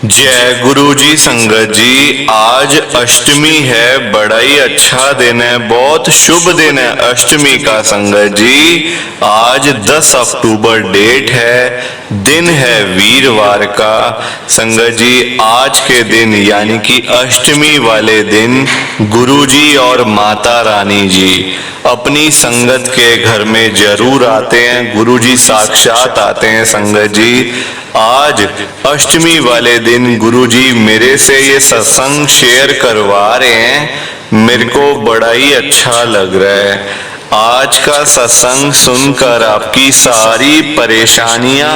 जय गुरु जी। संगत जी, आज अष्टमी है। बड़ा ही अच्छा दिन है, बहुत शुभ दिन है अष्टमी का। संगत जी, आज 10 अक्टूबर डेट है, दिन है वीरवार का। संगत जी, आज के दिन यानी कि अष्टमी वाले दिन गुरु जी और माता रानी जी अपनी संगत के घर में जरूर आते हैं। गुरु जी साक्षात आते हैं। संगत जी, आज अष्टमी वाले दिन गुरुजी मेरे से ये सत्संग शेयर करवा रहे हैं। मेरे को बड़ा ही अच्छा लग रहा है। आज का सत्संग सुनकर आपकी सारी परेशानियां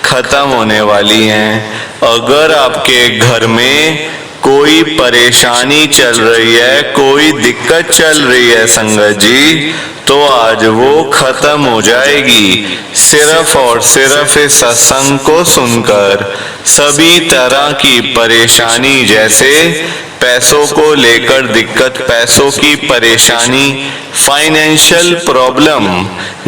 खत्म होने वाली हैं। अगर आपके घर में कोई परेशानी चल रही है, कोई दिक्कत चल रही है संगत जी, तो आज वो खत्म हो जाएगी सिर्फ और सिर्फ इस सत्संग को सुनकर। सभी तरह की परेशानी, जैसे पैसों को लेकर दिक्कत, पैसों की परेशानी, फाइनेंशियल प्रॉब्लम,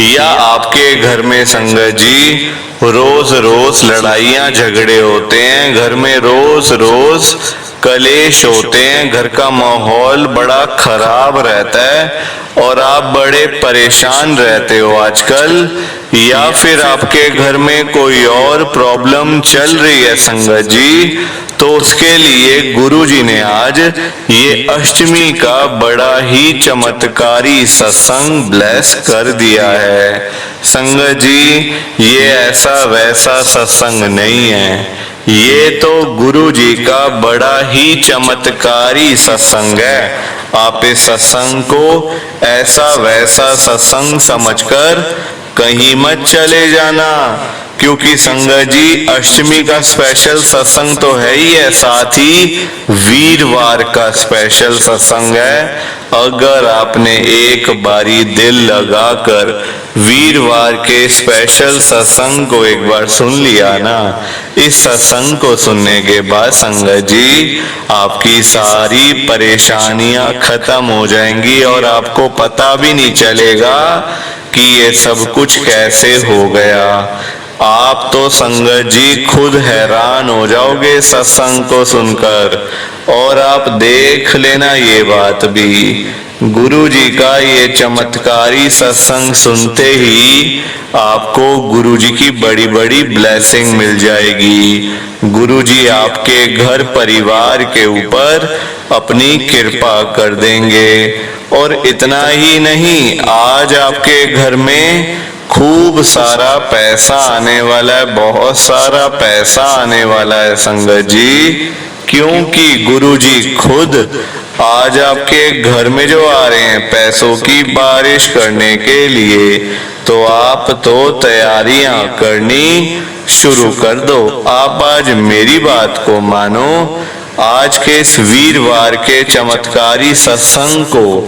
या आपके घर में संगत जी रोज रोज लड़ाइयां झगड़े होते हैं, घर में रोज रोज कलेश होते हैं, घर का माहौल बड़ा खराब रहता है और आप बड़े परेशान रहते हो आजकल, या फिर आपके घर में कोई और प्रॉब्लम चल रही है संगत जी, तो उसके लिए गुरु जी ने आज ये अष्टमी का बड़ा ही चमत्कारी सत्संग ब्लेस कर दिया है। संगत जी, ये ऐसा वैसा सत्संग नहीं है, ये तो गुरु जी का बड़ा ही चमत्कारी सत्संग है। आप इस सत्संग को ऐसा वैसा सत्संग समझकर कहीं मत चले जाना, क्योंकि संगत जी अष्टमी का स्पेशल सत्संग तो है ही है, साथ ही वीरवार का स्पेशल सत्संग है। अगर आपने एक बारी दिल लगाकर वीरवार के स्पेशल सत्संग को एक बार सुन लिया ना, इस सत्संग को सुनने के बाद संगत जी आपकी सारी परेशानियां खत्म हो जाएंगी और आपको पता भी नहीं चलेगा कि ये सब कुछ कैसे हो गया। आप तो संगत जी खुद हैरान हो जाओगे सत्संग को सुनकर। और आप देख लेना ये बात भी, गुरु जी का ये चमत्कारी सत्संग सुनते ही आपको गुरु जी की बड़ी बड़ी ब्लेसिंग मिल जाएगी। गुरु जी आपके घर परिवार के ऊपर अपनी कृपा कर देंगे। और इतना ही नहीं, आज आपके घर में खूब सारा पैसा आने वाला है, बहुत सारा पैसा आने वाला है संगत जी, क्योंकि गुरु जी खुद आज आपके घर में जो आ रहे हैं पैसों की बारिश करने के लिए। तो आप तो तैयारियां करनी शुरू कर दो। आप आज मेरी बात को मानो, आज के इस वीरवार के चमत्कारी सत्संग को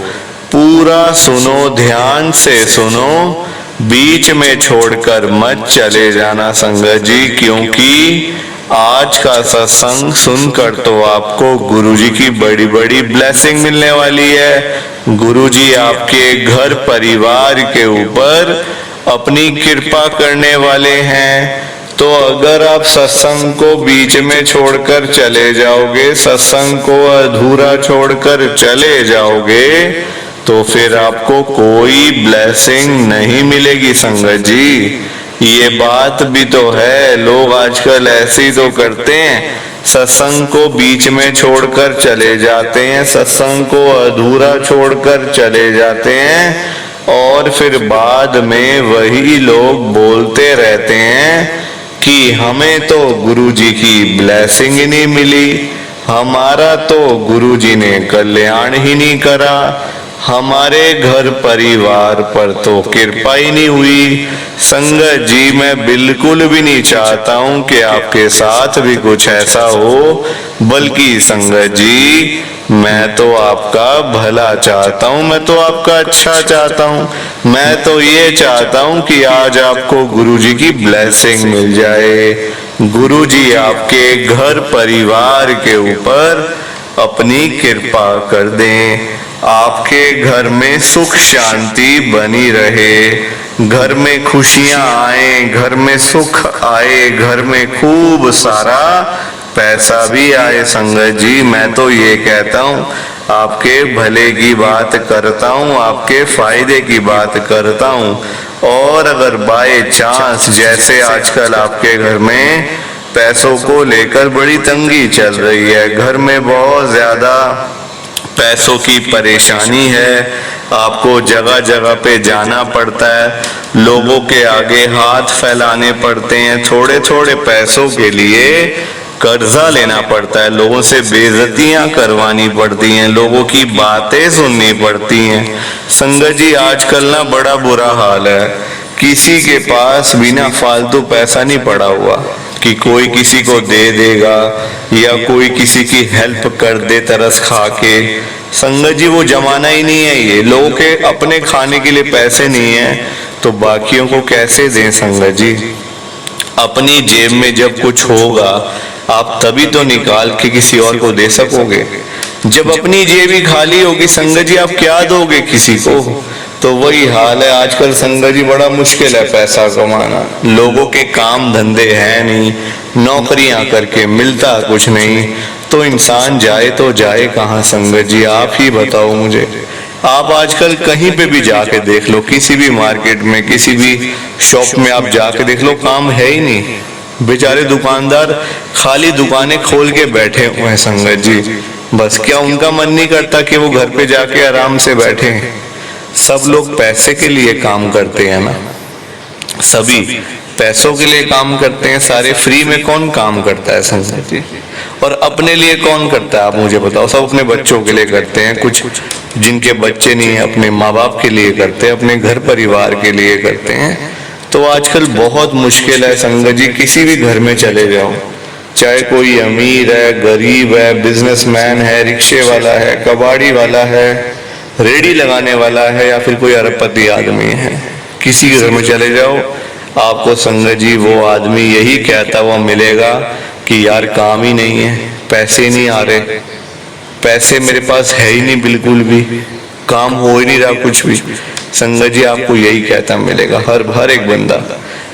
पूरा सुनो, ध्यान से सुनो, बीच में छोड़कर मत चले जाना संगत जी, क्योंकि आज का सत्संग सुनकर तो आपको गुरुजी की बड़ी बड़ी ब्लेसिंग मिलने वाली है। गुरुजी आपके घर परिवार के ऊपर अपनी कृपा करने वाले हैं। तो अगर आप सत्संग को बीच में छोड़कर चले जाओगे, सत्संग को अधूरा छोड़कर चले जाओगे, तो फिर आपको कोई ब्लेसिंग नहीं मिलेगी संगत जी। ये बात भी तो है, लोग आजकल ऐसे ही तो करते हैं, सत्संग को बीच में छोड़कर चले जाते हैं, सत्संग को अधूरा छोड़कर चले जाते हैं और फिर बाद में वही लोग बोलते रहते हैं कि हमें तो गुरुजी की ब्लेसिंग ही नहीं मिली, हमारा तो गुरुजी ने कल्याण ही नहीं करा, हमारे घर परिवार पर तो कृपा ही नहीं हुई। संगत जी, मैं बिल्कुल भी नहीं चाहता हूं कि आपके साथ भी कुछ ऐसा हो, बल्कि संगत जी मैं तो आपका भला चाहता हूं, मैं तो आपका अच्छा चाहता हूं। मैं तो ये चाहता हूं कि आज आपको गुरुजी की ब्लेसिंग मिल जाए, गुरुजी आपके घर परिवार के ऊपर अपनी कृपा कर दें, आपके घर में सुख शांति बनी रहे, घर में खुशियां आए, घर में सुख आए, घर में खूब सारा पैसा भी आए संगत जी। मैं तो ये कहता हूँ आपके भले की बात करता हूँ, आपके फायदे की बात करता हूँ। और अगर बाय चांस जैसे आजकल आपके घर में पैसों को लेकर बड़ी तंगी चल रही है, घर में बहुत ज्यादा पैसों की परेशानी है, आपको जगह जगह पे जाना पड़ता है, लोगों के आगे हाथ फैलाने पड़ते हैं, थोड़े थोड़े पैसों के लिए कर्जा लेना पड़ता है, लोगों से बेइज्जतियां करवानी पड़ती हैं, लोगों की बातें सुननी पड़ती हैं। संगत जी आजकल ना बड़ा बुरा हाल है, किसी के पास बिना फालतू पैसा नहीं पड़ा हुआ कि कोई किसी को दे देगा या कोई किसी की हेल्प कर दे तरस खा के। संगत जी वो जमाना ही नहीं है ये, लोगों के अपने खाने के लिए पैसे नहीं है तो बाकियों को कैसे दें संगत जी। अपनी जेब में जब कुछ होगा आप तभी तो निकाल के किसी और को दे सकोगे। जब अपनी जेब ही खाली होगी संगत जी आप क्या दोगे किसी को। तो वही हाल है आजकल संगत जी, बड़ा मुश्किल है पैसा कमाना, लोगों के काम धंधे हैं नहीं, नौकरियां करके मिलता कुछ नहीं, तो इंसान जाए तो जाए कहाँ संगत जी, आप ही बताओ मुझे। आप आजकल कहीं पे भी जाके देख लो, किसी भी मार्केट में किसी भी शॉप में आप जाके देख लो, काम है ही नहीं। बेचारे दुकानदार खाली दुकानें खोल के बैठे हुए हैं संगत जी। बस क्या उनका मन नहीं करता कि वो घर पे जाके आराम से बैठे। सब लोग पैसे के लिए काम करते हैं ना, सभी पैसों के लिए काम करते हैं, सारे फ्री में कौन काम करता है संगत जी। और अपने लिए कौन करता है आप मुझे बताओ। सब अपने बच्चों के लिए करते हैं, कुछ जिनके बच्चे नहीं है अपने माँ बाप के लिए करते हैं, अपने घर परिवार के लिए करते हैं। तो आजकल बहुत मुश्किल है संगत जी, किसी भी घर में चले जाओ, चाहे कोई अमीर है, गरीब है, बिजनेसमैन है, रिक्शे वाला है, कबाड़ी वाला है, रेडी लगाने वाला है या फिर कोई अरबपति आदमी है, किसी के घर में चले जाओ आपको संगत जी वो आदमी यही कहता हुआ मिलेगा कि यार काम ही नहीं है, पैसे नहीं आ रहे, पैसे मेरे पास है ही नहीं बिल्कुल भी, काम हो ही नहीं रहा कुछ भी। संगत जी आपको यही कहता मिलेगा हर एक बंदा।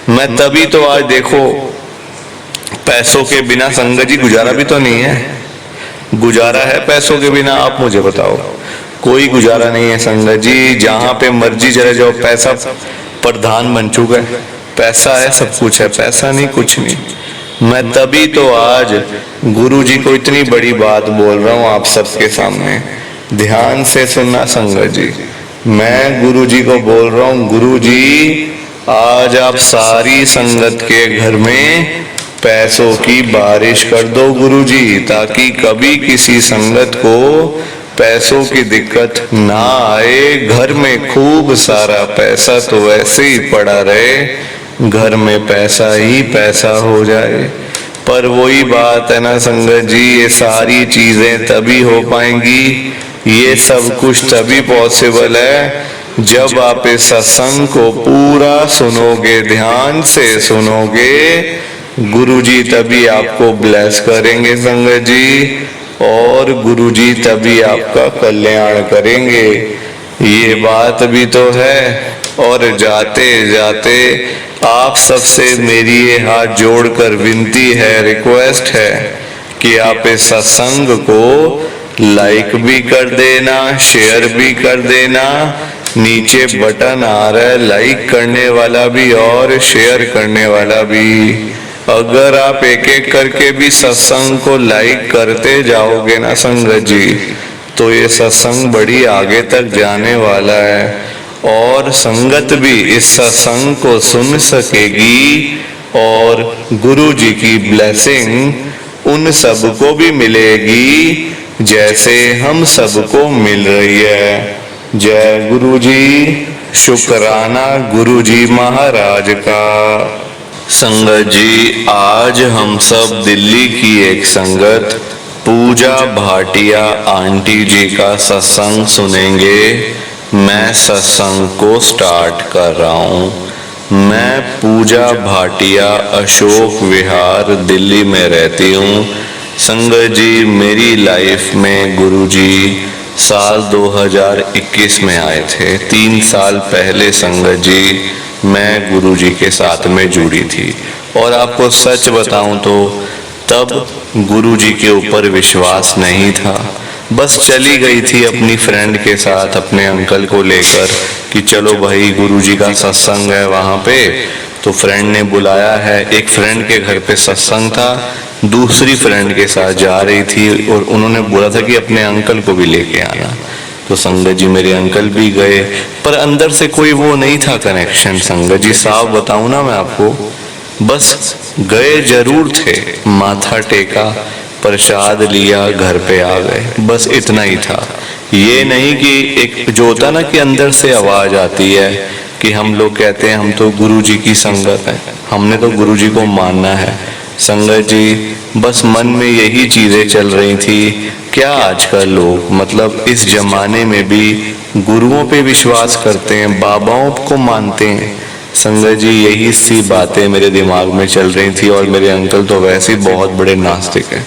मैं तभी तो आज देखो पैसों के बिना संगत जी गुजारा भी तो नहीं है, गुजारा है पैसों के बिना आप मुझे बताओ। कोई गुजारा नहीं है संगत जी, जहां पे मर्जी चले जाओ पैसा प्रधान बन चुका है, पैसा है सब कुछ है, पैसा नहीं कुछ नहीं। मैं तभी तो आज गुरु जी को इतनी बड़ी बात बोल रहा हूँ आप सबके सामने, ध्यान से सुनना संगत जी। मैं गुरु जी को बोल रहा हूँ, गुरु जी आज आप सारी संगत के घर में पैसों की बारिश कर दो गुरु जी, ताकि कभी किसी संगत को पैसों की दिक्कत ना आए। घर में खूब सारा पैसा तो वैसे ही पड़ा रहे, घर में पैसा ही पैसा हो जाए। पर वही बात है ना संगत जी, ये सारी चीजें तभी हो पाएंगी, ये सब कुछ तभी पॉसिबल है जब आप इस सत्संग को पूरा सुनोगे, ध्यान से सुनोगे। गुरुजी तभी आपको ब्लेस करेंगे संगत जी, और गुरुजी तभी आपका कल्याण करेंगे। ये बात भी तो है। और जाते जाते आप सबसे मेरी ये हाथ जोड़कर विनती है, रिक्वेस्ट है कि आप इस सत्संग को लाइक भी कर देना, शेयर भी कर देना। नीचे बटन आ रहा है लाइक करने वाला भी और शेयर करने वाला भी। अगर आप एक एक करके भी सत्संग को लाइक करते जाओगे ना संगत जी, तो ये सत्संग बड़ी आगे तक जाने वाला है और संगत भी इस सत्संग को सुन सकेगी और गुरु जी की ब्लेसिंग उन सबको भी मिलेगी जैसे हम सबको मिल रही है। जय गुरु जी, शुक्राना गुरु जी महाराज का। संगत जी, आज हम सब दिल्ली की एक संगत पूजा भाटिया आंटी जी का सत्संग सुनेंगे। मैं सत्संग को स्टार्ट कर रहा हूँ। मैं पूजा भाटिया अशोक विहार दिल्ली में रहती हूँ। संगत जी, मेरी लाइफ में गुरुजी साल 2021 में आए थे। 3 साल पहले संगत जी मैं गुरुजी के साथ में जुड़ी थी। और आपको सच बताऊं तो तब गुरुजी के ऊपर विश्वास नहीं था, बस चली गई थी अपनी फ्रेंड के साथ अपने अंकल को लेकर कि चलो भाई गुरुजी का सत्संग है वहां पे। तो फ्रेंड ने बुलाया है, एक फ्रेंड के घर पे सत्संग था, दूसरी फ्रेंड के साथ जा रही थी और उन्होंने बोला था कि अपने अंकल को भी लेके आना। तो संगत जी मेरे अंकल भी गए, पर अंदर से कोई वो नहीं था कनेक्शन। संगत जी साफ बताऊं ना मैं आपको, बस गए जरूर थे, माथा टेका, प्रसाद लिया, घर पे आ गए, बस इतना ही था। ये नहीं कि एक जो होता ना कि अंदर से आवाज आती है कि हम लोग कहते हैं हम तो गुरुजी की संगत है, हमने तो गुरुजी को मानना है। संगत जी बस मन में यही चीजें चल रही थी। क्या आजकल लोग मतलब इस जमाने में भी गुरुओं पे विश्वास करते हैं, बाबाओं को मानते हैं। संगत जी यही सी बातें मेरे दिमाग में चल रही थी। और मेरे अंकल तो वैसे ही बहुत बड़े नास्तिक हैं,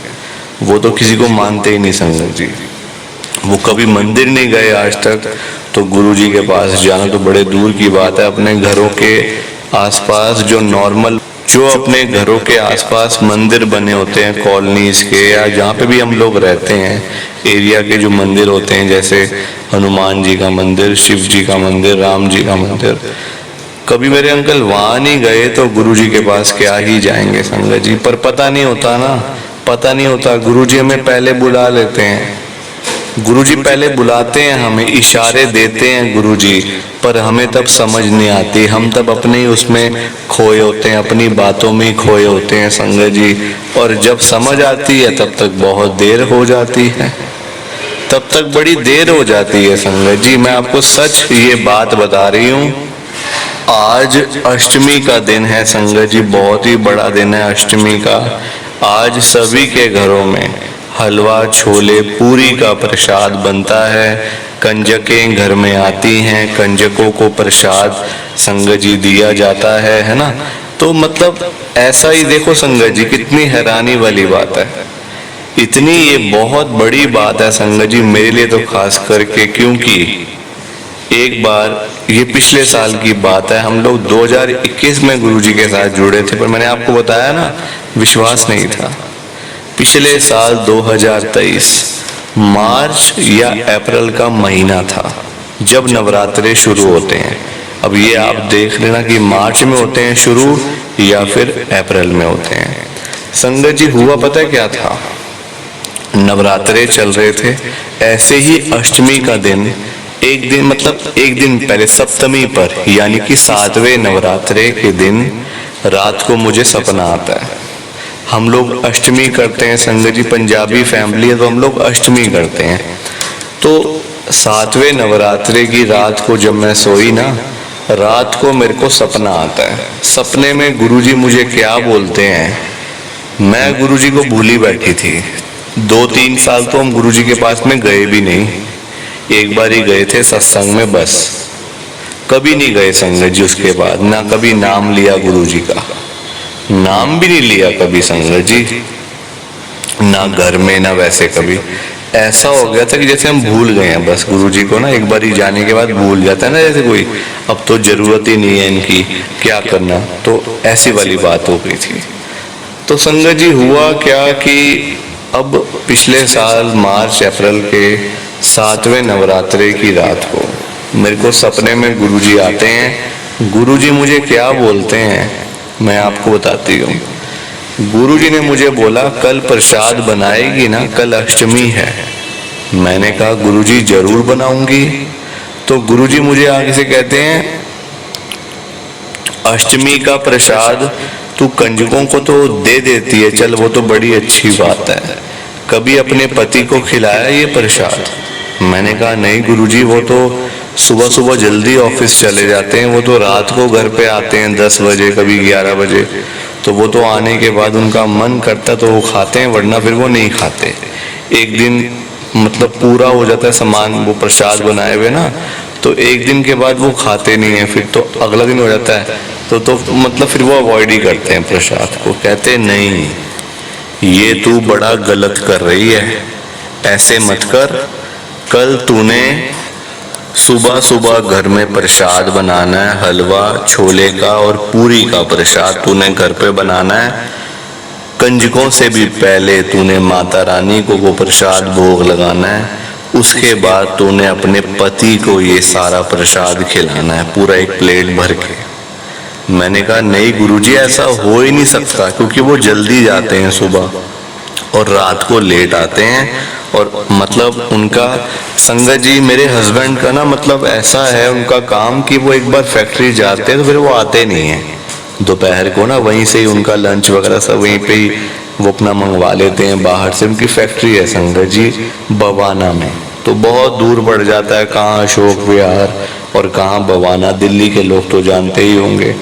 वो तो किसी को मानते ही नहीं। संगत जी वो कभी मंदिर नहीं गए आज तक, तो गुरुजी के पास जाना तो बड़े दूर की बात है। अपने घरों के आसपास जो अपने घरों के आसपास मंदिर बने होते हैं कॉलोनीज के, या जहाँ पे भी हम लोग रहते हैं एरिया के जो मंदिर होते हैं, जैसे हनुमान जी का मंदिर, शिव जी का मंदिर, राम जी का मंदिर, कभी मेरे अंकल वहां नहीं गए तो गुरुजी के पास क्या ही जाएंगे संगत जी। पर पता नहीं होता ना, पता नहीं होता, गुरुजी हमें पहले बुला लेते हैं, गुरुजी पहले बुलाते हैं, हमें इशारे देते हैं गुरुजी, पर हमें तब समझ नहीं आती, हम तब अपने ही उसमें खोए होते हैं, अपनी बातों में खोए होते हैं संगत जी। और जब समझ आती है तब तक बहुत देर हो जाती है, तब तक बड़ी देर हो जाती है संगत जी। मैं आपको सच ये बात बता रही हूँ, आज अष्टमी का दिन है संगत जी, बहुत ही बड़ा दिन है अष्टमी का। आज सभी के घरों में हलवा, छोले, पूरी का प्रसाद बनता है, कंजकें घर में आती हैं, कंजकों को प्रसाद संगत जी दिया जाता है ना। तो मतलब ऐसा ही देखो संगत जी, कितनी हैरानी वाली बात है, इतनी ये बहुत बड़ी बात है संगत जी मेरे लिए तो खास करके, क्योंकि एक बार ये पिछले साल की बात है, हम लोग 2021 में गुरुजी के साथ जुड़े थे, पर मैंने आपको बताया ना विश्वास नहीं था। पिछले साल 2023 मार्च या अप्रैल का महीना था जब नवरात्रे शुरू होते हैं। अब ये आप देख लेना कि मार्च में होते हैं शुरू या फिर अप्रैल में होते हैं। संगत जी हुआ पता क्या था, नवरात्रे चल रहे थे, ऐसे ही अष्टमी का दिन एक दिन पहले सप्तमी पर यानी कि 7वें नवरात्रे के दिन रात को मुझे सपना आता है। हम लोग अष्टमी करते हैं संगत जी, पंजाबी फैमिली है तो हम लोग अष्टमी करते हैं। तो 7वें नवरात्रे की रात को जब मैं सोई ना, रात को मेरे को सपना आता है। सपने में गुरुजी मुझे क्या बोलते हैं, मैं गुरुजी को भूली बैठी थी। 2-3 साल तो हम गुरुजी के पास में गए भी नहीं, एक बार ही गए थे सत्संग में, बस कभी नहीं गए संगत जी। उसके बाद ना कभी नाम लिया गुरुजी का, नाम भी नहीं लिया कभी संगत जी, ना घर में ना वैसे कभी। ऐसा हो गया था कि जैसे हम भूल गए हैं बस गुरुजी को ना, एक बार ही जाने के बाद भूल जाता है ना, जैसे कोई अब तो जरूरत ही नहीं है इनकी, क्या करना, तो ऐसी वाली बात हो गई थी। तो संगत जी हुआ क्या कि अब पिछले साल मार्च अप्रैल के 7वें नवरात्रे की रात को मेरे को सपने में गुरुजी आते हैं। गुरुजी मुझे क्या बोलते हैं मैं आपको बताती हूँ। गुरुजी ने मुझे बोला कल प्रसाद बनाएगी ना, कल अष्टमी है। मैंने कहा गुरुजी जरूर बनाऊंगी। तो गुरुजी मुझे आगे से कहते हैं अष्टमी का प्रसाद तू कंजकों को तो दे देती है, चल वो तो बड़ी अच्छी बात है, कभी अपने पति को खिलाया ये प्रसाद? मैंने कहा नहीं गुरुजी, वो तो सुबह सुबह जल्दी ऑफिस चले जाते हैं, वो तो रात को घर पे आते हैं 10 बजे, कभी 11 बजे, तो वो तो आने के बाद उनका मन करता तो वो खाते हैं, वरना फिर वो नहीं खाते। एक दिन मतलब पूरा हो जाता है सामान वो प्रसाद बनाए हुए ना, तो एक दिन के बाद वो खाते नहीं है, फिर तो अगला दिन हो जाता है तो मतलब फिर वो अवॉइड ही करते हैं प्रसाद को। कहते नहीं ये तू बड़ा गलत कर रही है, ऐसे मत कर, कल तूने सुबह सुबह घर में प्रसाद बनाना है, हलवा छोले का और पूरी का प्रसाद तूने घर पे बनाना है, कंजकों से भी पहले तूने माता रानी को वो प्रसाद भोग लगाना है, उसके बाद तूने अपने पति को ये सारा प्रसाद खिलाना है, पूरा एक प्लेट भर के। मैंने कहा नहीं गुरुजी, ऐसा हो ही नहीं सकता, क्योंकि वो जल्दी जाते हैं सुबह और रात को लेट आते हैं। और मतलब उनका संगत जी, मेरे हस्बैंड का ना मतलब ऐसा है उनका काम कि वो एक बार फैक्ट्री जाते हैं तो फिर वो आते नहीं हैं। दोपहर को ना वहीं से ही उनका लंच वगैरह सब वहीं पे ही वो अपना मंगवा लेते हैं बाहर से। उनकी फैक्ट्री है संगत जी बवाना में, तो बहुत दूर पड़ जाता है, कहाँ अशोक विहार और कहाँ बवाना, दिल्ली के लोग तो जानते ही होंगे।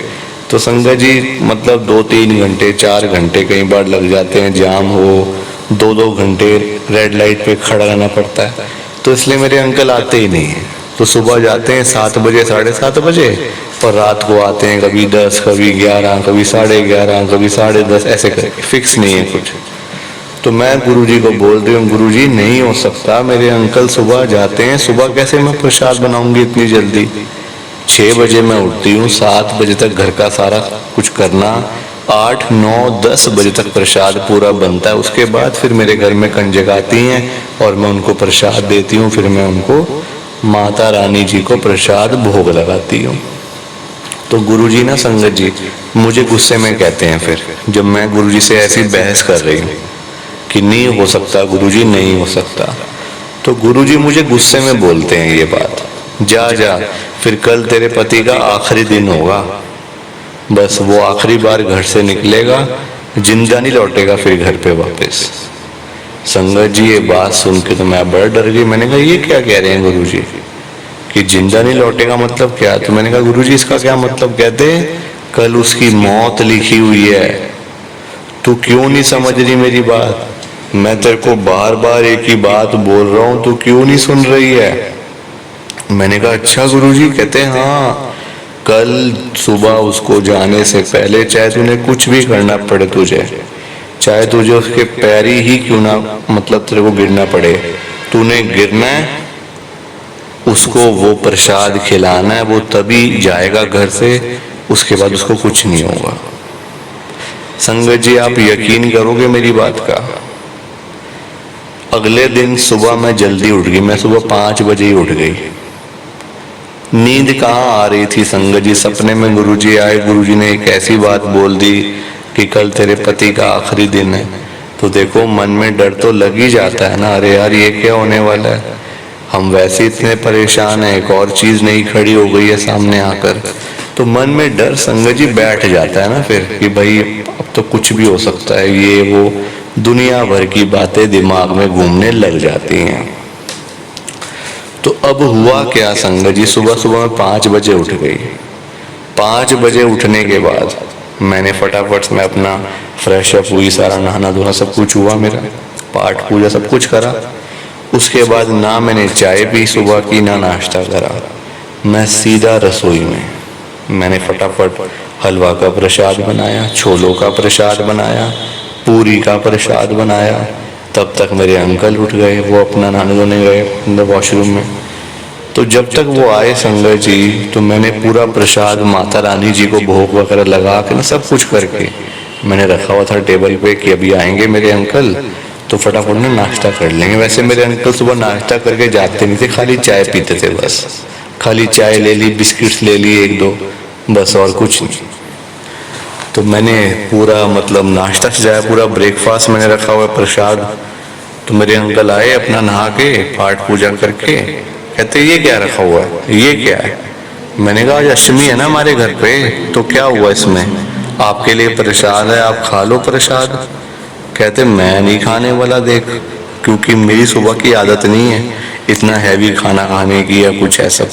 तो संगत जी मतलब 2-3 घंटे 4 घंटे कई बार लग जाते हैं, जाम हो 2-2 घंटे रेड लाइट पे खड़ा रहना पड़ता है। तो इसलिए मेरे अंकल आते ही नहीं हैं। तो सुबह जाते हैं 7 बजे 7:30 बजे और रात को आते हैं कभी 10, कभी 11, कभी 11:30, कभी 10:30, ऐसे करके, फिक्स नहीं है कुछ। तो मैं गुरुजी को बोल रही हूँ, गुरुजी नहीं हो सकता, मेरे अंकल सुबह जाते हैं, सुबह कैसे मैं प्रसाद बनाऊंगी इतनी जल्दी। 6 बजे मैं उठती हूँ, 7 बजे तक घर का सारा कुछ करना, 8, 9, 10 बजे तक प्रसाद पूरा बनता है। उसके बाद फिर मेरे घर में कंजक आती हैं और मैं उनको प्रसाद देती हूँ, फिर मैं उनको माता रानी जी को प्रसाद भोग लगाती हूँ। तो गुरुजी ना संगत जी मुझे गुस्से में कहते हैं, फिर जब मैं गुरुजी से ऐसी बहस कर रही हूँ कि नहीं हो सकता गुरुजी, नहीं हो सकता, तो गुरुजी मुझे गुस्से में बोलते हैं ये बात, जा जा फिर कल तेरे पति का आखिरी दिन होगा, बस वो आखिरी बार घर से निकलेगा, जिंदा नहीं लौटेगा फिर घर पे वापस। संगत जी ये बात सुन के तो मैं बड़ा डर गई। मैंने कहा ये क्या कह रहे हैं गुरुजी कि जिंदा नहीं लौटेगा, मतलब क्या? तो मैंने कहा गुरुजी इसका क्या मतलब? कहते कल उसकी मौत लिखी हुई है, तू क्यों नहीं समझ रही मेरी बात? मैं तेरे को बार बार एक ही बात बोल रहा हूं, तू क्यों नहीं सुन रही है? मैंने कहा अच्छा गुरुजी। कहते हैं हाँ, कल सुबह उसको जाने से पहले चाहे तूने कुछ भी करना पड़े तुझे, चाहे तुझे उसके पैरी ही क्यों ना मतलब तेरे को गिरना पड़े, तूने गिरना है, उसको वो प्रसाद खिलाना है, वो तभी जाएगा घर से, उसके बाद उसको कुछ नहीं होगा। संगत जी आप यकीन करोगे मेरी बात का, अगले दिन सुबह मैं जल्दी उठ गई, मैं सुबह 5 बजे ही उठ गई। नींद कहाँ आ रही थी संगत जी, सपने में गुरुजी आए, गुरुजी ने एक ऐसी बात बोल दी कि कल तेरे पति का आखिरी दिन है। तो देखो मन में डर तो लग ही जाता है ना, अरे यार ये क्या होने वाला है, हम वैसे इतने परेशान हैं, एक और चीज नहीं खड़ी हो गई है सामने आकर, तो मन में डर संगत जी बैठ जाता है ना फिर कि भाई अब तो कुछ भी हो सकता है, ये वो दुनिया भर की बातें दिमाग में घूमने लग जाती हैं। तो अब हुआ क्या संगत जी, सुबह सुबह मैं 5 बजे उठ गई। 5 बजे उठने के बाद मैंने फटाफट में अपना फ्रेश अप हुई, सारा नहाना धोना सब कुछ हुआ, मेरा पाठ पूजा सब कुछ करा। उसके बाद ना मैंने चाय पी सुबह की, ना नाश्ता करा, मैं सीधा रसोई में मैंने फटाफट हलवा का प्रसाद बनाया, छोलों का प्रसाद बनाया, पूरी का प्रसाद बनाया। तब तक मेरे अंकल उठ गए, वो अपना नहाने धोने गए अंदर वॉशरूम में। तो जब तक वो आए संगत जी, तो मैंने पूरा प्रसाद माता रानी जी को भोग वगैरह लगा के ना सब कुछ करके मैंने रखा हुआ था टेबल पे कि अभी आएंगे मेरे अंकल तो फटाफट में नाश्ता कर लेंगे। वैसे मेरे अंकल सुबह नाश्ता करके जाते नहीं थे, खाली चाय पीते थे, बस खाली चाय ले ली, बिस्किट्स ले ली 1-2, बस और कुछ नहीं। तो मैंने पूरा मतलब नाश्ता सजाया, पूरा ब्रेकफास्ट मैंने रखा हुआ प्रसाद। तो मेरे अंकल आए अपना नहा के पाठ पूजा करके, कहते ये क्या रखा हुआ है, ये क्या है? मैंने कहा आज अष्टमी है ना हमारे घर पे, तो क्या हुआ इसमें, आपके लिए प्रसाद है, आप खा लो प्रसाद। कहते मैं नहीं खाने वाला देख, क्योंकि मेरी सुबह की आदत नहीं है इतना हैवी खाना खाने की या कुछ ऐसा।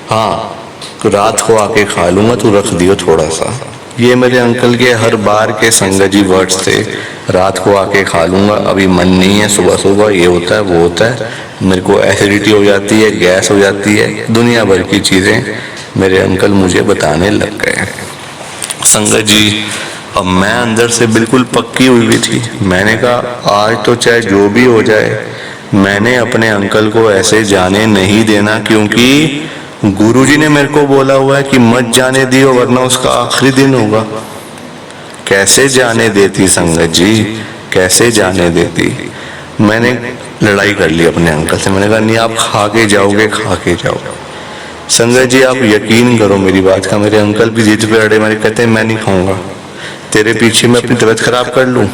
हाँ तो रात को आके खा लूंगा, तू रख दियो थोड़ा सा। ये मेरे अंकल के हर बार के संगत जी वर्ड्स थे, रात को आके खा लूंगा, अभी मन नहीं है, सुबह सुबह ये होता है वो होता है, मेरे को एसिडिटी हो जाती है, गैस हो जाती है, दुनिया भर की चीजें मेरे अंकल मुझे बताने लग गए। संगत जी अब मैं अंदर से बिल्कुल पक्की हुई थी, मैंने कहा आज तो चाहे जो भी हो जाए मैंने अपने अंकल को ऐसे जाने नहीं देना, क्योंकि गुरुजी ने मेरे को बोला हुआ है कि मत जाने दियो वरना उसका आखिरी दिन होगा। कैसे जाने देती संगत जी, कैसे जाने देती। मैंने लड़ाई कर ली अपने अंकल से, मैंने कहा नहीं आप खा के जाओगे, खा के जाओ। संगत जी आप यकीन करो मेरी बात का, मेरे अंकल भी जिद पे अड़े, मेरे कहते हैं मैं नहीं खाऊंगा, तेरे पीछे मैं अपनी तबीयत खराब कर लूं।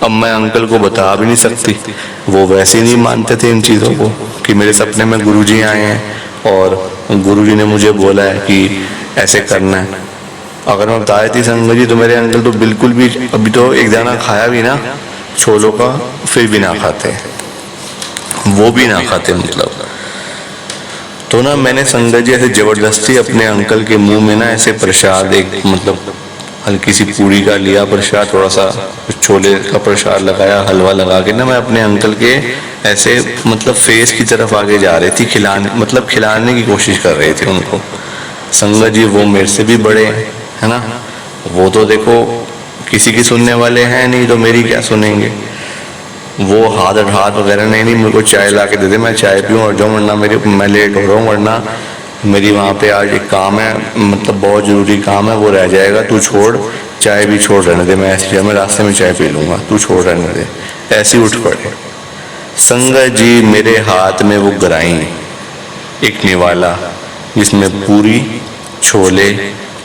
अब मैं अंकल को बता भी नहीं सकती, वो वैसे ही नहीं मानते थे इन चीज़ों को कि मेरे सपने में गुरुजी आए हैं और गुरुजी ने मुझे बोला है कि ऐसे करना है। अगर मैं बता देती संगत जी तो मेरे अंकल तो बिल्कुल भी, अभी तो एक दाना खाया भी ना छोलों का, फिर भी ना खाते, वो भी ना खाते मतलब। तो ना मैंने संगत जी ऐसे जबरदस्ती अपने अंकल के मुंह में ना ऐसे प्रसाद, एक मतलब हल्की सी पूरी का लिया प्रसाद, थोड़ा सा छोले का प्रसाद लगाया, हलवा लगा के ना मैं अपने अंकल के ऐसे मतलब फेस की तरफ आगे जा रही थी, खिलाने की कोशिश कर रही थी उनको। संगत जी वो मेरे से भी बड़े है ना, वो तो देखो किसी की सुनने वाले हैं नहीं, तो मेरी क्या सुनेंगे। वो हाथ वगैरह नहीं मेरे को चाय ला के दे दे, मैं चाय पीऊँ और जाऊँ, वरना मैं लेट हो रहा हूँ, वरना मेरी वहाँ पे आज एक काम है, मतलब बहुत ज़रूरी काम है, वो रह जाएगा, तू छोड़, चाय भी छोड़ रहने दे, मैं ऐसे मैं रास्ते में चाय पी लूँगा, तू छोड़ रहने दे। ऐसे उठ पड़े संगत जी, मेरे हाथ में वो गराई एक निवाला जिसमें पूरी, छोले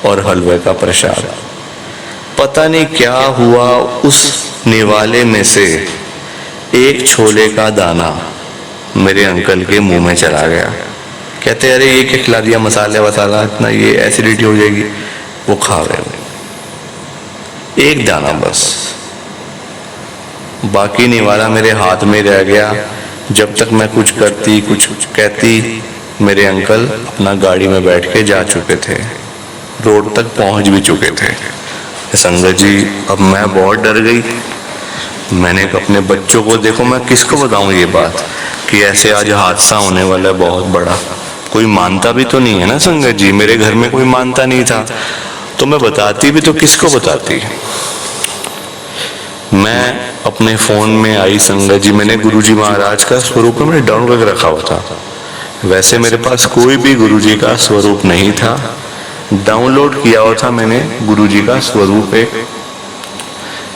और हलवे का प्रसाद। पता नहीं क्या हुआ, उस निवाले में से एक छोले का दाना मेरे अंकल के मुंह में चला गया। कहते अरे ये क्या खिला दिया, मसाले वसाला इतना, ये एसिडिटी हो जाएगी। वो खा गए एक दाना बस, बाकी निवाला मेरे हाथ में रह गया। जब तक मैं कुछ करती कुछ कहती, मेरे अंकल अपना गाड़ी में बैठ के जा चुके थे, रोड तक पहुंच भी चुके थे। संगत जी अब मैं बहुत डर गई। मैंने अपने बच्चों को, देखो मैं किसको बताऊं ये बात कि ऐसे आज हादसा होने वाला है बहुत बड़ा। कोई मानता भी तो नहीं है ना संगत जी, मेरे घर में कोई मानता नहीं था, तो मैं बताती भी तो किसको बताती। मैं अपने फोन में आई संगत जी, मैंने गुरुजी महाराज का स्वरूप मैंने डाउनलोड करके रखा हुआ था। वैसे मेरे पास कोई भी गुरुजी का स्वरूप नहीं था, डाउनलोड किया हुआ था मैंने गुरुजी का स्वरूप एक।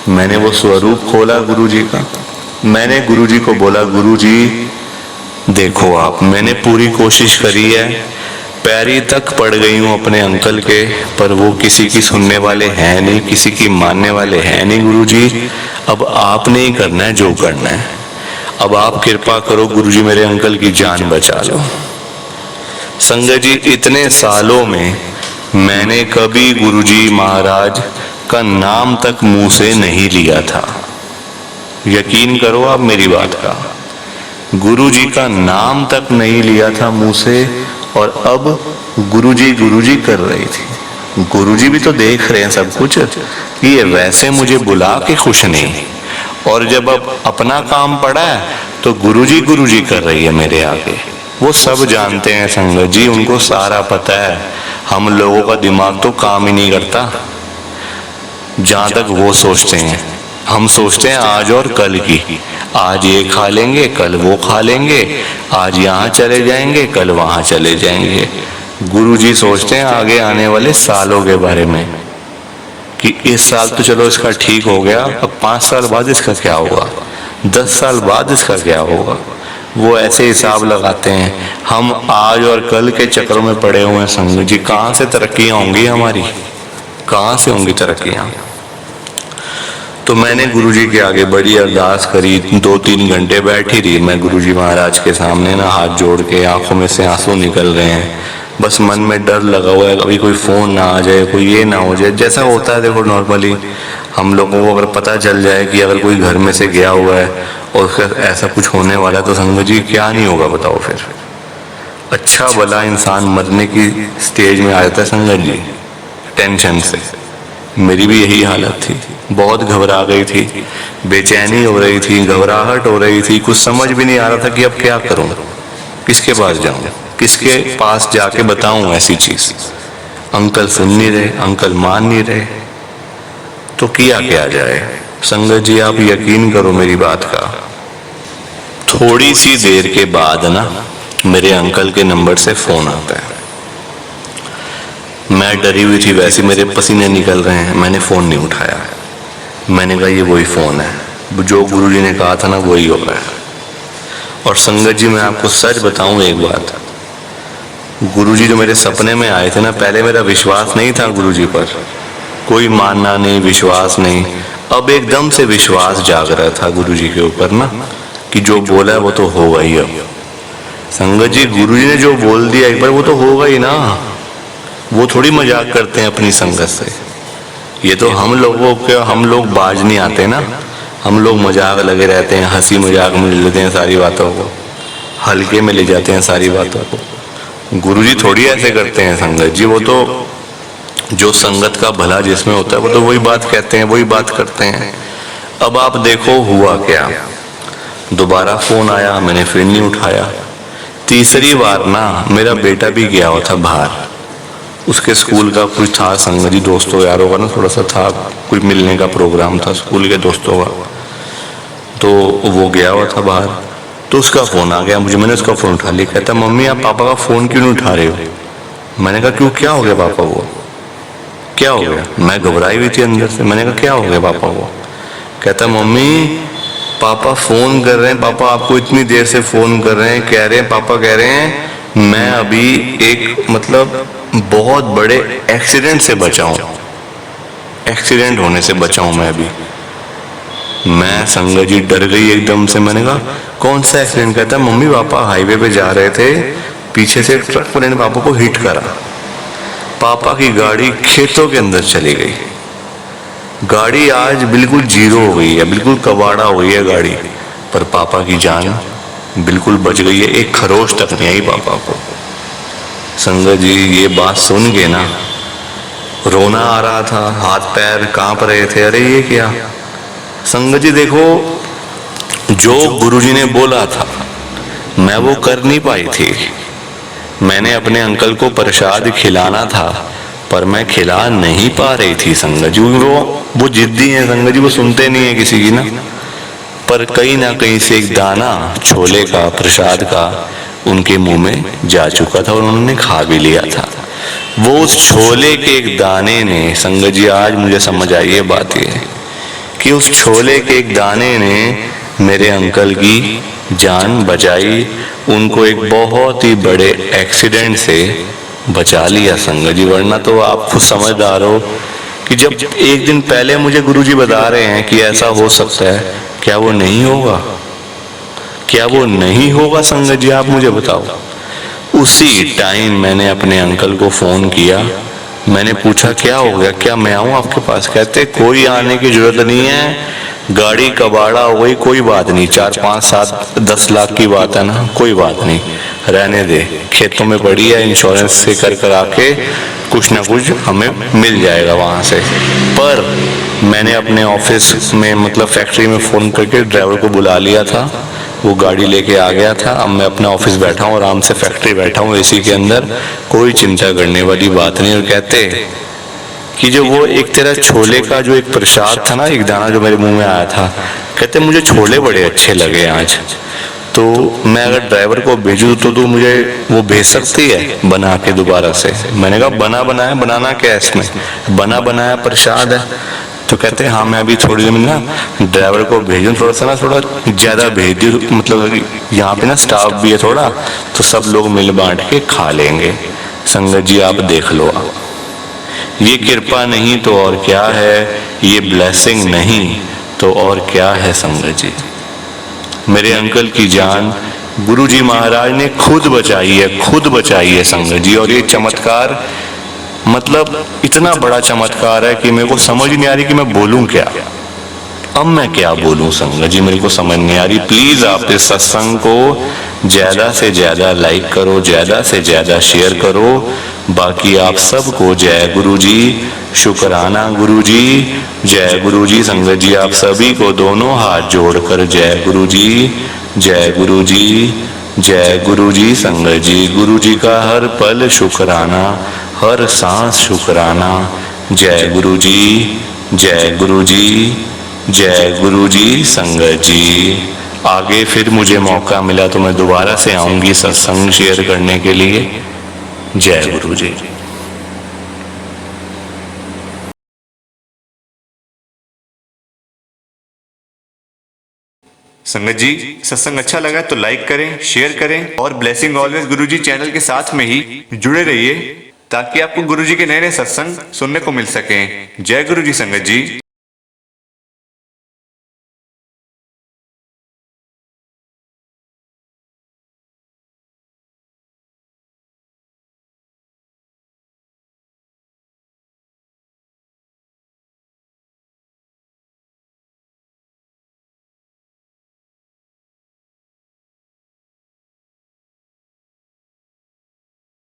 मैंने वो स्वरूप खोला गुरुजी का, मैंने गुरुजी को बोला गुरुजी देखो आप, मैंने पूरी कोशिश करी है, पैरी तक पड़ गई हूँ अपने अंकल के, पर वो किसी की सुनने वाले हैं नहीं, किसी की मानने वाले हैं नहीं। गुरुजी अब आपने ही करना है जो करना है, अब आप कृपा करो गुरुजी, मेरे अंकल की जान बचा लो। संगत जी इतने सालों में मैंने कभी गुरुजी महाराज का नाम तक मुंह से नहीं लिया था, यकीन करो आप मेरी बात का, गुरुजी का नाम तक नहीं लिया था मुंह से। और अब गुरुजी कर रही थी। गुरुजी भी तो देख रहे हैं सब कुछ, ये वैसे मुझे बुला के खुश नहीं, और जब अब अपना काम पड़ा है तो गुरुजी कर रही है मेरे आगे। वो सब जानते हैं संगत जी, उनको सारा पता है, हम लोगों का दिमाग तो काम ही नहीं करता। जहां तक वो सोचते हैं, हम सोचते हैं आज और कल की, आज ये खा लेंगे कल वो खा लेंगे, आज यहाँ चले जाएंगे कल वहां चले जाएंगे। गुरुजी सोचते हैं आगे आने वाले सालों के बारे में कि इस साल तो चलो इसका ठीक हो गया, अब 5 साल बाद इसका क्या होगा, 10 साल बाद इसका क्या होगा। वो ऐसे हिसाब लगाते हैं। हम आज और कल के चक्रों में पड़े हुए हैं संगत जी, कहाँ से तरक्कियां होंगी हमारी, कहाँ से होंगी तरक्कियां। तो मैंने गुरुजी के आगे बड़ी अरदास करी, 2-3 घंटे बैठी रही मैं गुरुजी महाराज के सामने ना, हाथ जोड़ के, आंखों में से आंसू निकल रहे हैं, बस मन में डर लगा हुआ है कभी कोई फोन ना आ जाए, कोई ये ना हो जाए। जैसा होता है देखो नॉर्मली हम लोगों को अगर पता चल जाए कि अगर कोई घर में से गया हुआ है और उसका ऐसा कुछ होने वाला है तो संगत जी क्या नहीं होगा बताओ। फिर अच्छा भला इंसान मरने की स्टेज में आ जाता है संगत जी, टेंशन से। मेरी भी यही हालत थी, बहुत घबरा गई थी, बेचैनी हो रही थी, घबराहट हो रही थी, कुछ समझ भी नहीं आ रहा था कि अब क्या करूं, किसके पास जाऊं, किसके पास जाके बताऊं ऐसी चीज। अंकल सुन नहीं रहे, अंकल मान नहीं रहे, तो किया क्या जाए। संगत जी आप यकीन करो मेरी बात का, थोड़ी सी देर के बाद ना मेरे अंकल के नंबर से फोन आता है। मैं डरी हुई थी, वैसे मेरे पसीने निकल रहे हैं, मैंने फोन नहीं उठाया। मैंने कहा ये वही फ़ोन है, जो गुरुजी ने कहा था ना वही हो रहा है। और संगत जी मैं आपको सच बताऊं एक बात, गुरुजी जो मेरे सपने में आए थे ना, पहले मेरा विश्वास नहीं था गुरुजी पर, कोई मानना नहीं, विश्वास नहीं। अब एकदम से विश्वास जाग रहा था गुरुजी के ऊपर ना, कि जो बोला है वो तो होगा ही। अब संगत जी गुरुजी ने जो बोल दिया एक बार वो तो होगा ही ना, वो थोड़ी मजाक करते हैं अपनी संगत से। ये तो हम लोगों के, हम लोग बाज नहीं आते ना, हम लोग मजाक लगे रहते हैं, हंसी मजाक में ले लेते हैं सारी बातों को, हल्के में ले जाते हैं सारी बातों को। गुरुजी थोड़ी ऐसे करते हैं संगत जी, वो तो जो संगत का भला जिसमें होता है वो तो वही बात कहते हैं, वही बात करते हैं। अब आप देखो हुआ क्या, दोबारा फोन आया, मैंने फिर नहीं उठाया। तीसरी बार ना मेरा बेटा भी गया हुआ था बाहर, उसके स्कूल का कुछ था संगत जी, दोस्तों यारों का ना थोड़ा सा था, कुछ मिलने का प्रोग्राम था स्कूल के दोस्तों का, तो वो गया हुआ था बाहर। तो उसका फ़ोन आ गया मुझे, मैंने उसका फ़ोन उठा लिया। कहता मम्मी आप पापा का फ़ोन क्यों नहीं उठा रहे हो? मैंने कहा क्यों, क्या हो गया पापा को, क्या हो गया? मैं घबराई हुई थी अंदर से। मैंने कहा क्या हो गया पापा को? कहता मम्मी पापा फ़ोन कर रहे हैं, पापा आपको इतनी देर से फ़ोन कर रहे हैं, कह रहे हैं, पापा कह रहे हैं मैं अभी एक मतलब बहुत बड़े एक्सीडेंट से बचा हूँ, एक्सीडेंट होने से बचा हूँ मैं अभी। मैं संगत जी डर गई एकदम से। मैंने कहा कौन सा एक्सीडेंट? कहता है मम्मी पापा हाईवे पे जा रहे थे, पीछे से ट्रक वाले ने पापा को हिट करा, पापा की गाड़ी खेतों के अंदर चली गई, गाड़ी आज बिल्कुल जीरो हो गई है, बिल्कुल कबाड़ा हो गई है गाड़ी, पर पापा की जान बिल्कुल बच गई है, एक खरोच तक नहीं आई पापा को। संगत जी ये बात सुन के ना रोना आ रहा था, हाथ पैर कांप रहे थे, अरे ये क्या। संगत जी देखो जो गुरुजी ने बोला था मैं वो कर नहीं पाई थी। मैंने अपने अंकल को प्रसाद खिलाना था पर मैं खिला नहीं पा रही थी संगत जी। वो जिद्दी है संगत जी, वो सुनते नहीं है किसी की ना। पर कहीं ना कहीं से एक दाना छोले का प्रसाद का उनके मुंह में जा चुका था और उन्होंने खा भी लिया था। वो उस छोले के एक दाने ने संगत जी, आज मुझे समझ आई ये बात ये कि उस छोले के एक दाने ने मेरे अंकल की जान बचाई, उनको एक बहुत ही बड़े एक्सीडेंट से बचा लिया संगत जी। वरना तो आप खुद समझदार हो कि जब एक दिन पहले मुझे गुरुजी बता रहे हैं कि ऐसा हो सकता है, क्या वो नहीं होगा? क्या वो नहीं होगा संगत जी? आप मुझे बताओ। उसी टाइम मैंने अपने अंकल को फोन किया, मैंने पूछा क्या हो गया, क्या मैं आऊं आपके पास? कहते कोई आने की जरूरत नहीं है, गाड़ी कबाड़ा हो गई, कोई बात नहीं, 4 5 7 10 लाख की बात है ना, कोई बात नहीं, रहने दे, खेतों में पड़ी है, इंश्योरेंस से कर आके कुछ ना कुछ हमें मिल जाएगा वहां से। पर मैंने अपने ऑफिस में मतलब फैक्ट्री में फोन करके ड्राइवर को बुला लिया था, वो गाड़ी लेके आ गया था। अब मैं अपना ऑफिस बैठा हूँ, आराम से फैक्ट्री बैठा हूँ एसी के अंदर, कोई चिंता करने वाली बात नहीं। और कहते कि जो वो एक तेरा छोले का जो एक प्रसाद था ना, एक दाना जो मेरे मुंह में आया था, कहते मुझे छोले बड़े अच्छे लगे आज, तो मैं अगर ड्राइवर को भेजूं तो तू मुझे वो भेज सकती है बना के दोबारा से? मैंने कहा बना बनाया, बनाना क्या है इसमें, बना बनाया प्रसाद है। तो कहते हैं हाँ मैं अभी थोड़ी देर में ना ड्राइवर को भेजूं, थोड़ा सा ना थोड़ा ज्यादा भेज दी, मतलब यहाँ पे ना स्टाफ भी है थोड़ा, तो सब लोग मिल बांट के खा लेंगे। संगत जी आप देख लो, आप ये कृपा नहीं तो और क्या है, ये ब्लेसिंग नहीं तो और क्या है संगत जी। मेरे अंकल की जान गुरुजी महाराज ने खुद बचाई है, खुद बचाई है संगत जी। और ये चमत्कार मतलब इतना बड़ा चमत्कार है कि मेरे को समझ नहीं आ रही कि मैं बोलूं क्या। अब मैं क्या बोलूं संगत जी, मेरे को समझ नहीं आ रही। प्लीज आप इस सत्संग को ज्यादा से ज्यादा लाइक करो, ज्यादा से ज्यादा शेयर करो। बाकी आप सबको जय गुरु जी, शुक्राना गुरु जी, जय गुरु जी। संगत जी आप सभी को दोनों हाथ जोड़कर जय गुरु जी, जय गुरु जी, जय गुरु जी। संगत जी गुरु जी का हर पल शुक्राना, हर सांस शुक्राना। जय गुरु जी, जय गुरु जी, जय गुरु जी। संगत जी आगे फिर मुझे मौका मिला तो मैं दोबारा से आऊंगी सत्संग शेयर करने के लिए। जय गुरु जी। संगत जी, सत्संग अच्छा लगा तो लाइक करें, शेयर करें और ब्लेसिंग ऑलवेज गुरुजी चैनल के साथ में ही जुड़े रहिए ताकि आपको गुरुजी के नए नए सत्संग सुनने को मिल सकें। जय गुरुजी संगत जी।